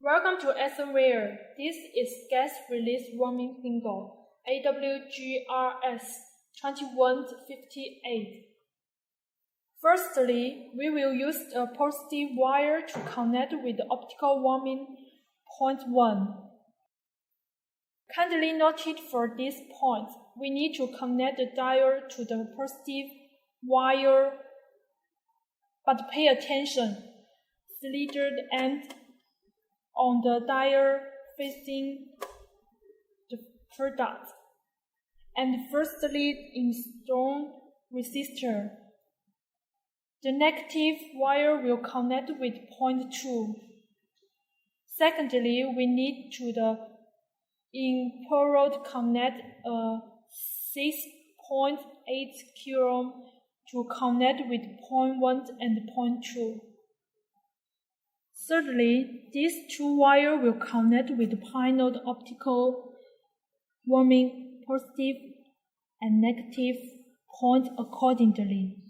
Welcome to Asenware. This is gas release warming bingo, AWGRS 2158. Firstly, we will use a positive wire to connect with the optical warming point 1. Kindly note for this point, we need to connect the dial to the positive wire, but pay attention, slithered end on the dial facing the product, and firstly install resistor. The negative wire will connect with point 2. Secondly, we need to the in-parallel connect a 6.8 kilo to connect with point 1 and point 2. Thirdly, these two wires will connect with the pinode optical warming positive and negative point accordingly.